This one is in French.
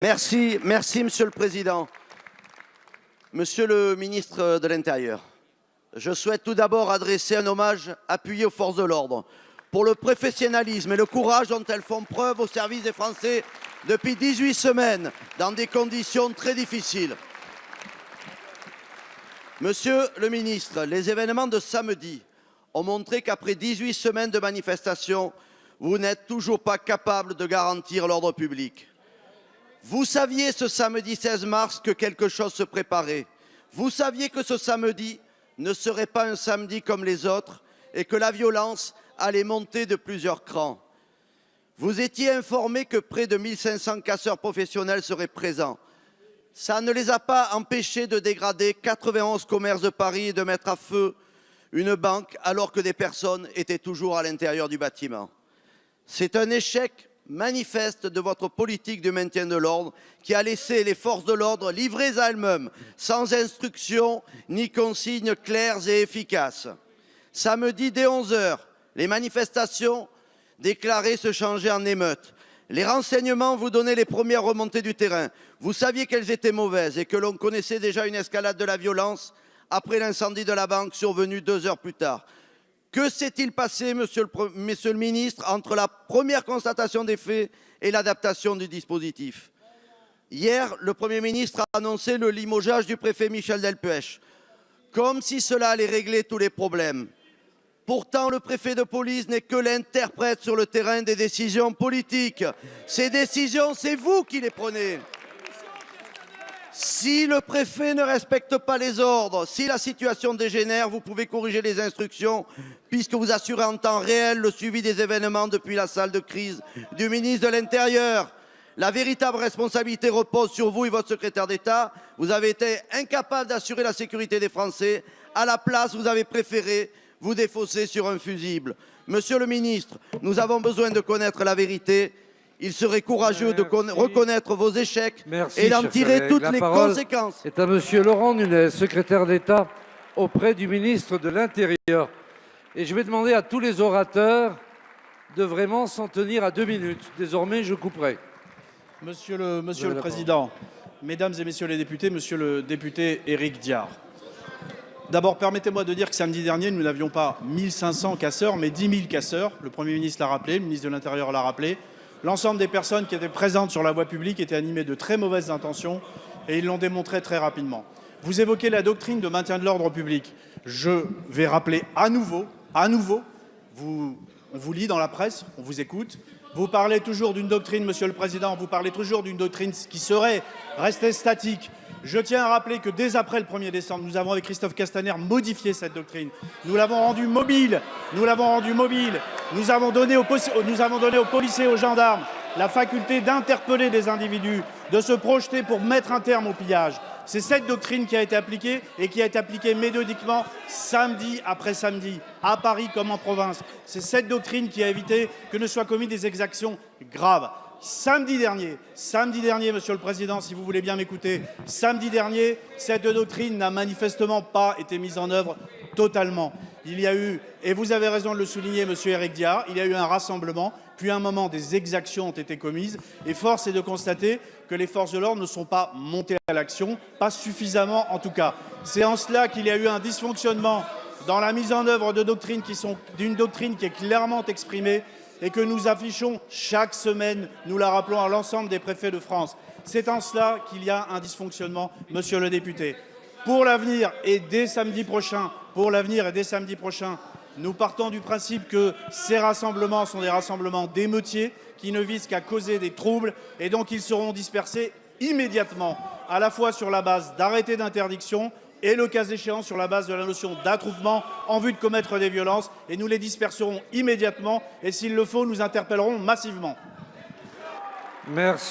Merci, Monsieur le Président. Monsieur le ministre de l'Intérieur, je souhaite tout d'abord adresser un hommage appuyé aux forces de l'ordre pour le professionnalisme et le courage dont elles font preuve au service des Français depuis 18 semaines, dans des conditions très difficiles. Monsieur le ministre, les événements de samedi ont montré qu'après 18 semaines de manifestations, vous n'êtes toujours pas capable de garantir l'ordre public. Vous saviez ce samedi 16 mars que quelque chose se préparait. Vous saviez que ce samedi ne serait pas un samedi comme les autres et que la violence allait monter de plusieurs crans. Vous étiez informé que près de 1500 casseurs professionnels seraient présents. Ça ne les a pas empêchés de dégrader 91 commerces de Paris et de mettre à feu une banque alors que des personnes étaient toujours à l'intérieur du bâtiment. C'est un échec manifeste de votre politique de maintien de l'ordre qui a laissé les forces de l'ordre livrées à elles-mêmes, sans instructions ni consignes claires et efficaces. Samedi, dès 11 h, les manifestations déclarées se changeaient en émeutes. Les renseignements vous donnaient les premières remontées du terrain. Vous saviez qu'elles étaient mauvaises et que l'on connaissait déjà une escalade de la violence après l'incendie de la banque survenu 2 heures plus tard. Que s'est-il passé, monsieur le ministre, entre la première constatation des faits et l'adaptation du dispositif? Hier, le Premier ministre a annoncé le limogeage du préfet Michel Delpech, comme si cela allait régler tous les problèmes. Pourtant, le préfet de police n'est que l'interprète sur le terrain des décisions politiques. Ces décisions, c'est vous qui les prenez. Si le préfet ne respecte pas les ordres, si la situation dégénère, vous pouvez corriger les instructions puisque vous assurez en temps réel le suivi des événements depuis la salle de crise du ministre de l'Intérieur. La véritable responsabilité repose sur vous et votre secrétaire d'État. Vous avez été incapable d'assurer la sécurité des Français. À la place, vous avez préféré vous défausser sur un fusible. Monsieur le ministre, nous avons besoin de connaître la vérité. Il serait courageux de reconnaître vos échecs et d'en tirer toutes les conséquences. C'est à Monsieur Laurent Nunez, secrétaire d'État auprès du ministre de l'Intérieur. Et je vais demander à tous les orateurs de vraiment s'en tenir à 2 minutes. Désormais, je couperai. Monsieur le Président, Mesdames et Messieurs les députés, Monsieur le député Éric Diard. D'abord, permettez-moi de dire que samedi dernier, nous n'avions pas 1500 casseurs, mais 10 000 casseurs. Le Premier ministre l'a rappelé, le ministre de l'Intérieur l'a rappelé. L'ensemble des personnes qui étaient présentes sur la voie publique étaient animées de très mauvaises intentions et ils l'ont démontré très rapidement. Vous évoquez la doctrine de maintien de l'ordre public. Je vais rappeler à nouveau, on vous lit dans la presse, on vous écoute. Vous parlez toujours d'une doctrine, Monsieur le Président, vous parlez toujours d'une doctrine qui serait restée statique. Je tiens à rappeler que dès après le 1er décembre, nous avons avec Christophe Castaner modifié cette doctrine. Nous l'avons rendue mobile. Nous avons donné aux policiers et aux gendarmes la faculté d'interpeller des individus, de se projeter pour mettre un terme au pillage. C'est cette doctrine qui a été appliquée et qui a été appliquée méthodiquement samedi après samedi, à Paris comme en province. C'est cette doctrine qui a évité que ne soient commises des exactions graves. Samedi dernier, Monsieur le Président, si vous voulez bien m'écouter, samedi dernier, cette doctrine n'a manifestement pas été mise en œuvre totalement. Il y a eu, et vous avez raison de le souligner, Monsieur Éric Diard, il y a eu un rassemblement, puis à un moment, des exactions ont été commises, et force est de constater que les forces de l'ordre ne sont pas montées à l'action, pas suffisamment en tout cas. C'est en cela qu'il y a eu un dysfonctionnement dans la mise en œuvre d'une doctrine qui est clairement exprimée, et que nous affichons chaque semaine, nous la rappelons à l'ensemble des préfets de France. C'est en cela qu'il y a un dysfonctionnement, Monsieur le député. Pour l'avenir et dès samedi prochain, nous partons du principe que ces rassemblements sont des rassemblements d'émeutiers qui ne visent qu'à causer des troubles et donc ils seront dispersés immédiatement, à la fois sur la base d'arrêtés d'interdiction et le cas échéant sur la base de la notion d'attroupement en vue de commettre des violences. Et nous les disperserons immédiatement et s'il le faut, nous interpellerons massivement. Merci.